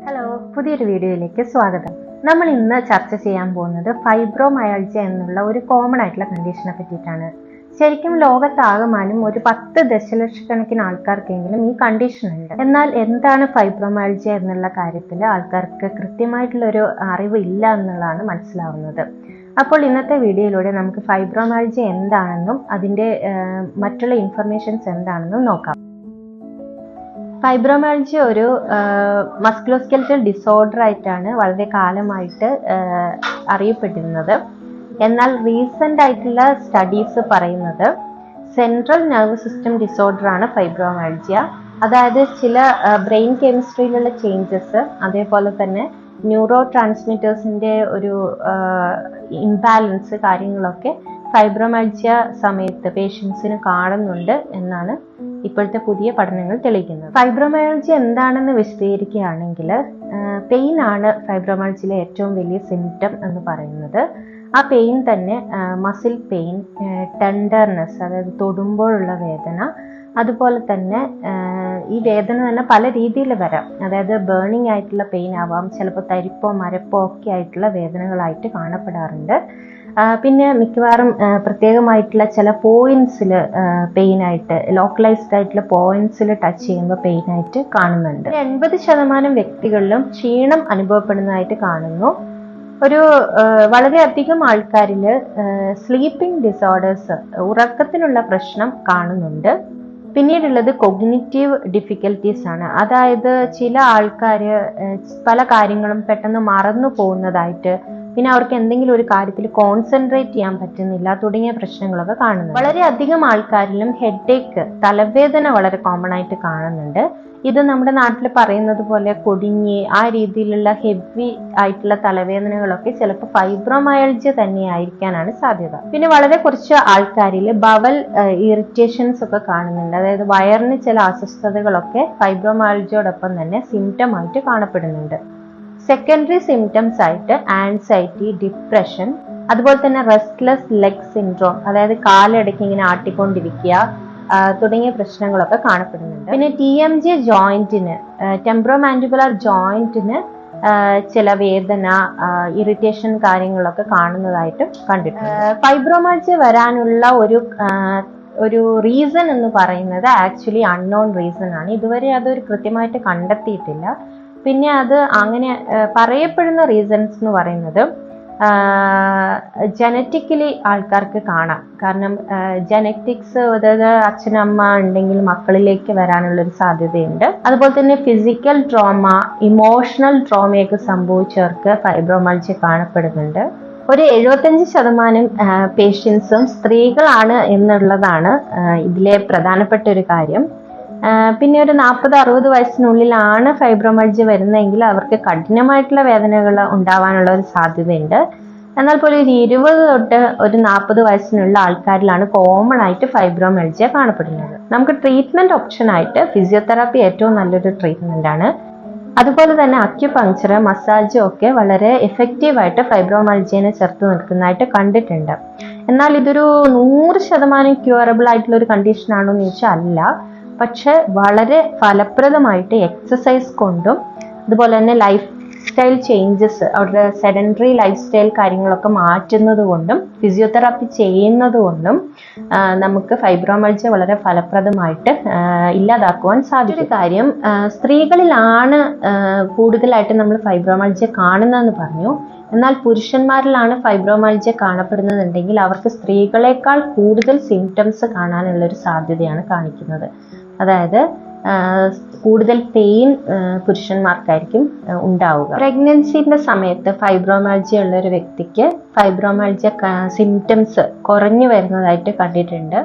Hello, പുതിയൊരു വീഡിയോയിലേക്ക് സ്വാഗതം. നമ്മൾ ഇന്ന് ചർച്ച ചെയ്യാൻ പോകുന്നത് ഫൈബ്രോമയാൾജിയ എന്നുള്ള ഒരു കോമൺ ആയിട്ടുള്ള കണ്ടീഷനെ പറ്റിയിട്ടാണ്. ശരിക്കും ലോകത്താകമാനം ഒരു 10 ദശലക്ഷക്കണക്കിന് ആൾക്കാർക്കെങ്കിലും ഈ കണ്ടീഷൻ ഉണ്ട്. എന്നാൽ എന്താണ് ഫൈബ്രോമയാൾജിയ എന്നുള്ള കാര്യത്തിൽ ആൾക്കാർക്ക് കൃത്യമായിട്ടുള്ളൊരു അറിവ് ഇല്ല എന്നുള്ളതാണ് മനസ്സിലാവുന്നത്. അപ്പോൾ ഇന്നത്തെ വീഡിയോയിലൂടെ നമുക്ക് ഫൈബ്രോമയാൾജിയ എന്താണെന്നും അതിൻ്റെ മറ്റുള്ള ഇൻഫർമേഷൻസ് എന്താണെന്നും നോക്കാം. ഫൈബ്രോമയാൾജിയ ഒരു മസ്കുലോസ്കെലറ്റൽ ഡിസോർഡർ ആയിട്ടാണ് വളരെ കാലമായിട്ട് അറിയപ്പെട്ടിരുന്നത്. എന്നാൽ റീസെൻ്റ് ആയിട്ടുള്ള സ്റ്റഡീസ് പറയുന്നത് സെൻട്രൽ നെർവസ് സിസ്റ്റം ഡിസോർഡർ ആണ് ഫൈബ്രോമയാൾജിയ. അതായത് ചില ബ്രെയിൻ കെമിസ്ട്രിയിലുള്ള ചേഞ്ചസ്, അതേപോലെ തന്നെ ന്യൂറോ ട്രാൻസ്മിറ്റേഴ്സിൻ്റെ ഒരു ഇംബാലൻസ് കാര്യങ്ങളൊക്കെ ഫൈബ്രോമയാൾജിയ സമയത്ത് പേഷ്യൻസിന് കാണുന്നുണ്ട് എന്നാണ് ഇപ്പോഴത്തെ പുതിയ പഠനങ്ങൾ തെളിയിക്കുന്നത്. ഫൈബ്രോമയാൾജിയ എന്താണെന്ന് വിശദീകരിക്കുകയാണെങ്കിൽ, പെയിൻ ആണ് ഫൈബ്രോമയാൾജിയയിലെ ഏറ്റവും വലിയ സിംറ്റം എന്ന് പറയുന്നത്. ആ പെയിൻ തന്നെ മസിൽ പെയിൻ, ടെൻഡർനെസ്, അതായത് തൊടുമ്പോഴുള്ള വേദന, അതുപോലെ തന്നെ ഈ വേദന തന്നെ പല രീതിയിൽ വരാം. അതായത് ബേണിംഗ് ആയിട്ടുള്ള പെയിൻ ആവാം, ചിലപ്പോൾ തരിപ്പോ മരപ്പോ ഒക്കെ ആയിട്ടുള്ള വേദനകളായിട്ട് കാണപ്പെടാറുണ്ട്. പിന്നെ മിക്കവാറും പ്രത്യേകമായിട്ടുള്ള ചില പോയിന്റ്സിൽ പെയിനായിട്ട്, ലോക്കലൈസ്ഡ് ആയിട്ടുള്ള പോയിന്റ്സിൽ ടച്ച് ചെയ്യുമ്പോൾ പെയിനായിട്ട് കാണുന്നുണ്ട്. 80% വ്യക്തികളിലും ക്ഷീണം അനുഭവപ്പെടുന്നതായിട്ട് കാണുന്നു. ഒരു വളരെയധികം ആൾക്കാരിൽ സ്ലീപ്പിംഗ് ഡിസോർഡേഴ്സ്, ഉറക്കത്തിനുള്ള പ്രശ്നം കാണുന്നുണ്ട്. പിന്നീടുള്ളത് കൊഗ്നിറ്റീവ് ഡിഫിക്കൽറ്റീസ് ആണ്. അതായത് ചില ആൾക്കാർ പല കാര്യങ്ങളും പെട്ടെന്ന് മറന്നു പോകുന്നതായിട്ട്, പിന്നെ അവർക്ക് എന്തെങ്കിലും ഒരു കാര്യത്തിൽ കോൺസെൻട്രേറ്റ് ചെയ്യാൻ പറ്റുന്നില്ല തുടങ്ങിയ പ്രശ്നങ്ങളൊക്കെ കാണുന്നു. വളരെയധികം ആൾക്കാരിലും ഹെഡേക്ക്, തലവേദന വളരെ കോമൺ ആയിട്ട് കാണുന്നുണ്ട്. ഇത് നമ്മുടെ നാട്ടിൽ പറയുന്നത് പോലെ കൊടിഞ്ഞ് ആ രീതിയിലുള്ള ഹെവി ആയിട്ടുള്ള തലവേദനകളൊക്കെ ചിലപ്പോൾ ഫൈബ്രോമയാൾജിയ തന്നെ ആയിരിക്കാനാണ് സാധ്യത. പിന്നെ വളരെ കുറച്ച് ആൾക്കാരിൽ ബവൽ ഇറിറ്റേഷൻസ് ഒക്കെ കാണുന്നുണ്ട്. അതായത് വയറിന് ചില അസ്വസ്ഥതകളൊക്കെ ഫൈബ്രോമയാൾജിയോടൊപ്പം തന്നെ സിംറ്റം ആയിട്ട് കാണപ്പെടുന്നുണ്ട്. സെക്കൻഡറി സിംറ്റംസ് ആയിട്ട് ആൻസൈറ്റി, ഡിപ്രഷൻ, അതുപോലെ തന്നെ റെസ്റ്റ്ലെസ് ലെഗ് സിൻഡ്രോം, അതായത് കാലിടയ്ക്ക് ഇങ്ങനെ ആട്ടിക്കൊണ്ടിരിക്കുക തുടങ്ങിയ പ്രശ്നങ്ങളൊക്കെ കാണപ്പെടുന്നുണ്ട്. പിന്നെ TMJ ജോയിന്റിന്, ടെമ്പറോമാൻഡിബുലർ ജോയിന്റിന് ചില വേദന, ഇറിറ്റേഷൻ കാര്യങ്ങളൊക്കെ കാണുന്നതായിട്ട് കണ്ടിട്ടുണ്ട്. ഫൈബ്രോമയാൾജിയ വരാനുള്ള ഒരു റീസൺ എന്ന് പറയുന്നത് ആക്ച്വലി അൺനോൺ റീസൺ ആണ്. ഇതുവരെ അതൊരു കൃത്യമായിട്ട് കണ്ടെത്തിയിട്ടില്ല. പിന്നെ അത് അങ്ങനെ പറയപ്പെടുന്ന റീസൺസ് എന്ന് പറയുന്നത് ജനറ്റിക്കലി ആൾക്കാർക്ക് കാണാം. കാരണം ജനറ്റിക്സ്, അതായത് അച്ഛനമ്മ ഉണ്ടെങ്കിൽ മക്കളിലേക്ക് വരാനുള്ളൊരു സാധ്യതയുണ്ട്. അതുപോലെ തന്നെ ഫിസിക്കൽ ട്രോമ, ഇമോഷണൽ ട്രോമയൊക്കെ സംഭവിച്ചവർക്ക് ഫൈബ്രോമയാൾജിയ കാണപ്പെടുന്നുണ്ട്. ഒരു 75% പേഷ്യൻസും സ്ത്രീകളാണ് എന്നുള്ളതാണ് ഇതിലെ പ്രധാനപ്പെട്ട ഒരു കാര്യം. പിന്നെ ഒരു 40-60 വയസ്സിനുള്ളിലാണ് ഫൈബ്രോമയാൾജിയ വരുന്നതെങ്കിൽ അവർക്ക് കഠിനമായിട്ടുള്ള വേദനകൾ ഉണ്ടാവാനുള്ള ഒരു സാധ്യതയുണ്ട്. എന്നാൽ പോലും ഒരു 20 തൊട്ട് ഒരു 40 വയസ്സിനുള്ള ആൾക്കാരിലാണ് കോമൺ ആയിട്ട് ഫൈബ്രോമയാൾജിയ കാണപ്പെടുന്നത്. നമുക്ക് ട്രീറ്റ്മെന്റ് ഓപ്ഷൻ ആയിട്ട് ഫിസിയോതെറാപ്പി ഏറ്റവും നല്ലൊരു ട്രീറ്റ്മെന്റ് ആണ്. അതുപോലെ തന്നെ അക്യുപങ്ക്ചർ, മസാജും ഒക്കെ വളരെ എഫക്റ്റീവായിട്ട് ഫൈബ്രോമയാൾജിയനെ ചെറുത്ത് നിൽക്കുന്നതായിട്ട് കണ്ടിട്ടുണ്ട്. എന്നാൽ ഇതൊരു 100% ക്യൂറബിൾ ആയിട്ടുള്ള ഒരു കണ്ടീഷൻ ആണോ എന്ന് ചോദിച്ചാൽ അല്ല. പക്ഷെ വളരെ ഫലപ്രദമായിട്ട് എക്സസൈസ് കൊണ്ടും അതുപോലെ തന്നെ ലൈഫ് സ്റ്റൈൽ ചേഞ്ചസ്, അവരുടെ സെഡൻറ്ററി ലൈഫ് സ്റ്റൈൽ കാര്യങ്ങളൊക്കെ മാറ്റുന്നത് കൊണ്ടും ഫിസിയോതെറാപ്പി ചെയ്യുന്നത് കൊണ്ടും നമുക്ക് ഫൈബ്രോമയാൾജിയ വളരെ ഫലപ്രദമായിട്ട് ഇല്ലാതാക്കുവാൻ സാധിക്കും. കാര്യം, സ്ത്രീകളിലാണ് കൂടുതലായിട്ട് നമ്മൾ ഫൈബ്രോമയാൾജിയ കാണുന്നതെന്ന് പറഞ്ഞു. എന്നാൽ പുരുഷന്മാരിലാണ് ഫൈബ്രോമയാൾജിയ കാണപ്പെടുന്നതെന്നുണ്ടെങ്കിൽ അവർക്ക് സ്ത്രീകളെക്കാൾ കൂടുതൽ സിംറ്റംസ് കാണാനുള്ളൊരു സാധ്യതയാണ് കാണിക്കുന്നത്. അതായത് കൂടുതൽ പെയിൻ പുരുഷന്മാർക്കായിരിക്കും ഉണ്ടാവുക. പ്രഗ്നൻസിന്റെ സമയത്ത് ഫൈബ്രോമയാൾജിയ ഉള്ള ഒരു വ്യക്തിക്ക് ഫൈബ്രോമയാൾജിയ സിംറ്റംസ് കുറഞ്ഞു വരുന്നതായിട്ട് കണ്ടിട്ടുണ്ട്.